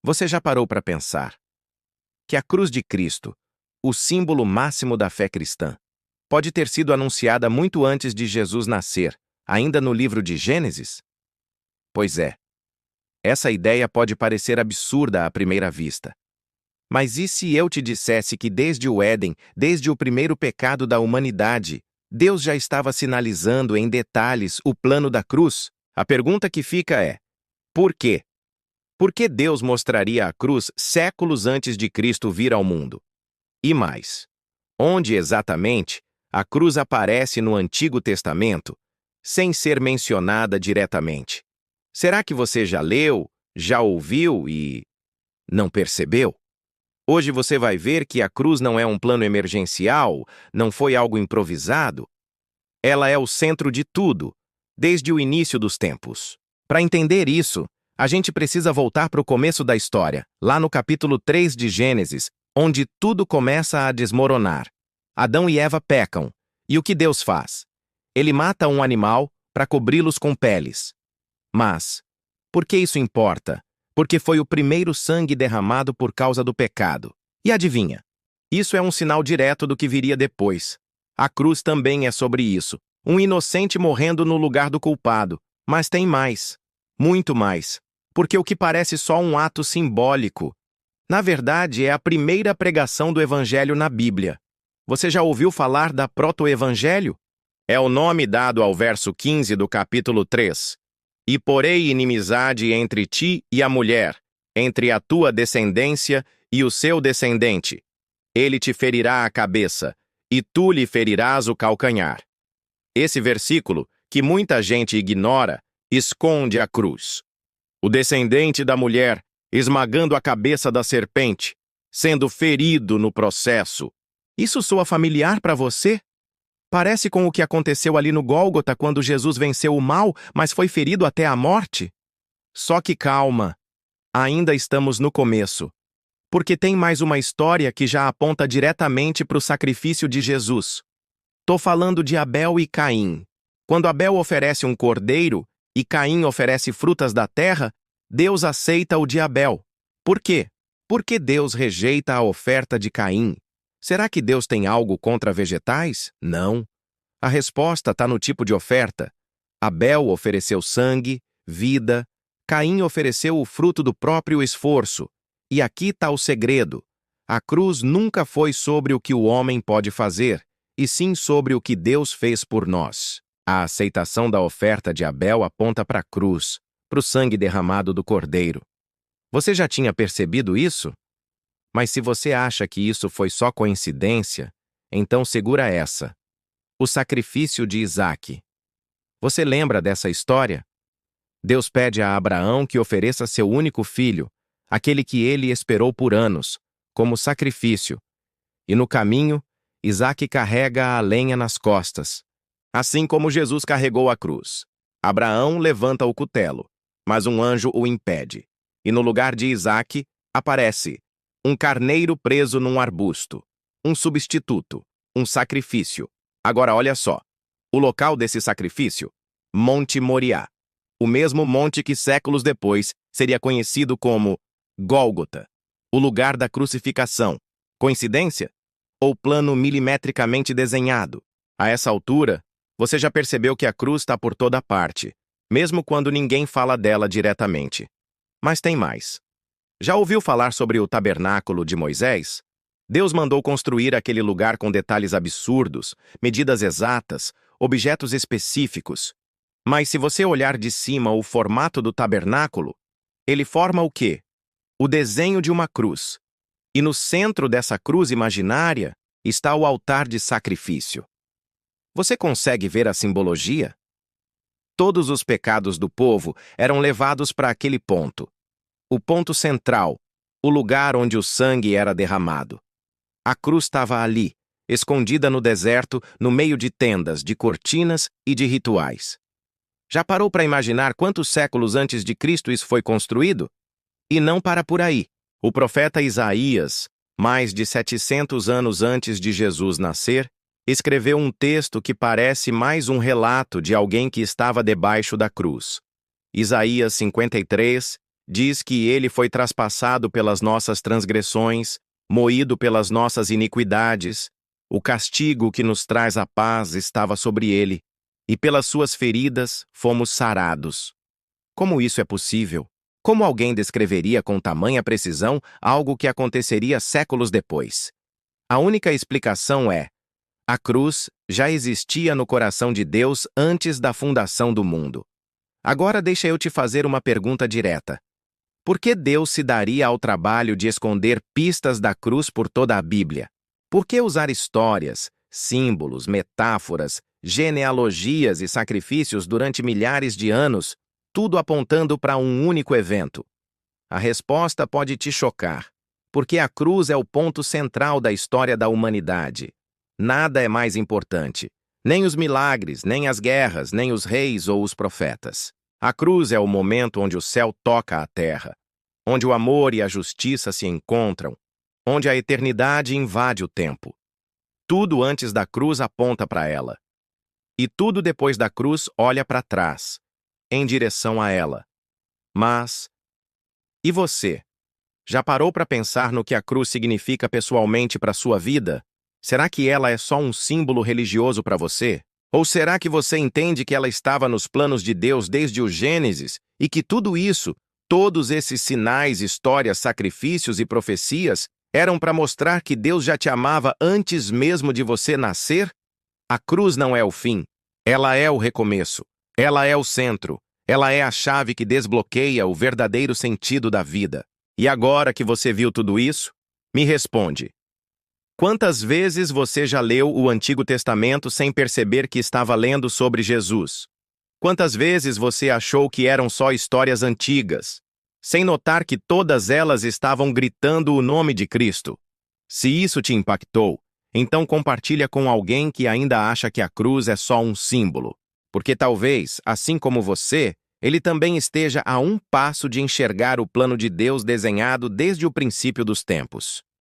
Você já parou para pensar que a cruz de Cristo, o símbolo máximo da fé cristã, pode ter sido anunciada muito antes de Jesus nascer, ainda no livro de Gênesis? Pois é, essa ideia pode parecer absurda à primeira vista. Mas e se eu te dissesse que desde o Éden, desde o primeiro pecado da humanidade, Deus já estava sinalizando em detalhes o plano da cruz? A pergunta que fica é: por quê? Por que Deus mostraria a cruz séculos antes de Cristo vir ao mundo? E mais, onde exatamente a cruz aparece no Antigo Testamento, sem ser mencionada diretamente? Será que você já leu, já ouviu e não percebeu? Hoje você vai ver que a cruz não é um plano emergencial, não foi algo improvisado. Ela é o centro de tudo, desde o início dos tempos. Para entender isso, a gente precisa voltar para o começo da história, lá no capítulo 3 de Gênesis, onde tudo começa a desmoronar. Adão e Eva pecam, e o que Deus faz? Ele mata um animal para cobri-los com peles. Mas, por que isso importa? Porque foi o primeiro sangue derramado por causa do pecado. E adivinha? Isso é um sinal direto do que viria depois. A cruz também é sobre isso. Um inocente morrendo no lugar do culpado. Mas tem mais. Muito mais. Porque o que parece só um ato simbólico, na verdade, é a primeira pregação do Evangelho na Bíblia. Você já ouviu falar da proto-evangelho? É o nome dado ao verso 15 do capítulo 3. E porei inimizade entre ti e a mulher, entre a tua descendência e o seu descendente. Ele te ferirá a cabeça, e tu lhe ferirás o calcanhar. Esse versículo, que muita gente ignora, esconde a cruz. O descendente da mulher esmagando a cabeça da serpente, sendo ferido no processo. Isso soa familiar para você? Parece com o que aconteceu ali no Gólgota quando Jesus venceu o mal, mas foi ferido até a morte? Só que calma, ainda estamos no começo. Porque tem mais uma história que já aponta diretamente para o sacrifício de Jesus. Tô falando de Abel e Caim. Quando Abel oferece um cordeiro e Caim oferece frutas da terra, Deus aceita o de Abel. Por quê? Por que Deus rejeita a oferta de Caim? Será que Deus tem algo contra vegetais? Não. A resposta está no tipo de oferta. Abel ofereceu sangue, vida. Caim ofereceu o fruto do próprio esforço. E aqui está o segredo. A cruz nunca foi sobre o que o homem pode fazer, e sim sobre o que Deus fez por nós. A aceitação da oferta de Abel aponta para a cruz, para o sangue derramado do cordeiro. Você já tinha percebido isso? Mas se você acha que isso foi só coincidência, então segura essa. O sacrifício de Isaque. Você lembra dessa história? Deus pede a Abraão que ofereça seu único filho, aquele que ele esperou por anos, como sacrifício. E no caminho, Isaque carrega a lenha nas costas, assim como Jesus carregou a cruz. Abraão levanta o cutelo, mas um anjo o impede. E no lugar de Isaque, aparece um carneiro preso num arbusto, um substituto, um sacrifício. Agora olha só, o local desse sacrifício, Monte Moriá, o mesmo monte que séculos depois seria conhecido como Gólgota, o lugar da crucificação. Coincidência? Ou plano milimetricamente desenhado? A essa altura, você já percebeu que a cruz está por toda parte, mesmo quando ninguém fala dela diretamente. Mas tem mais. Já ouviu falar sobre o tabernáculo de Moisés? Deus mandou construir aquele lugar com detalhes absurdos, medidas exatas, objetos específicos. Mas se você olhar de cima o formato do tabernáculo, ele forma o quê? O desenho de uma cruz. E no centro dessa cruz imaginária está o altar de sacrifício. Você consegue ver a simbologia? Todos os pecados do povo eram levados para aquele ponto. O ponto central, o lugar onde o sangue era derramado. A cruz estava ali, escondida no deserto, no meio de tendas, de cortinas e de rituais. Já parou para imaginar quantos séculos antes de Cristo isso foi construído? E não para por aí. O profeta Isaías, mais de 700 anos antes de Jesus nascer, escreveu um texto que parece mais um relato de alguém que estava debaixo da cruz. Isaías 53, Diz que ele foi traspassado pelas nossas transgressões, moído pelas nossas iniquidades. O castigo que nos traz a paz estava sobre ele, e pelas suas feridas fomos sarados. Como isso é possível? Como alguém descreveria com tamanha precisão algo que aconteceria séculos depois? A única explicação é: a cruz já existia no coração de Deus antes da fundação do mundo. Agora deixa eu te fazer uma pergunta direta. Por que Deus se daria ao trabalho de esconder pistas da cruz por toda a Bíblia? Por que usar histórias, símbolos, metáforas, genealogias e sacrifícios durante milhares de anos, tudo apontando para um único evento? A resposta pode te chocar, porque a cruz é o ponto central da história da humanidade. Nada é mais importante. Nem os milagres, nem as guerras, nem os reis ou os profetas. A cruz é o momento onde o céu toca a terra, onde o amor e a justiça se encontram, onde a eternidade invade o tempo. Tudo antes da cruz aponta para ela. E tudo depois da cruz olha para trás, em direção a ela. Mas, e você? Já parou para pensar no que a cruz significa pessoalmente para sua vida? Será que ela é só um símbolo religioso para você? Ou será que você entende que ela estava nos planos de Deus desde o Gênesis e que tudo isso, todos esses sinais, histórias, sacrifícios e profecias, eram para mostrar que Deus já te amava antes mesmo de você nascer? A cruz não é o fim. Ela é o recomeço. Ela é o centro. Ela é a chave que desbloqueia o verdadeiro sentido da vida. E agora que você viu tudo isso, me responde. Quantas vezes você já leu o Antigo Testamento sem perceber que estava lendo sobre Jesus? Quantas vezes você achou que eram só histórias antigas, sem notar que todas elas estavam gritando o nome de Cristo? Se isso te impactou, então compartilha com alguém que ainda acha que a cruz é só um símbolo, porque talvez, assim como você, ele também esteja a um passo de enxergar o plano de Deus desenhado desde o princípio dos tempos.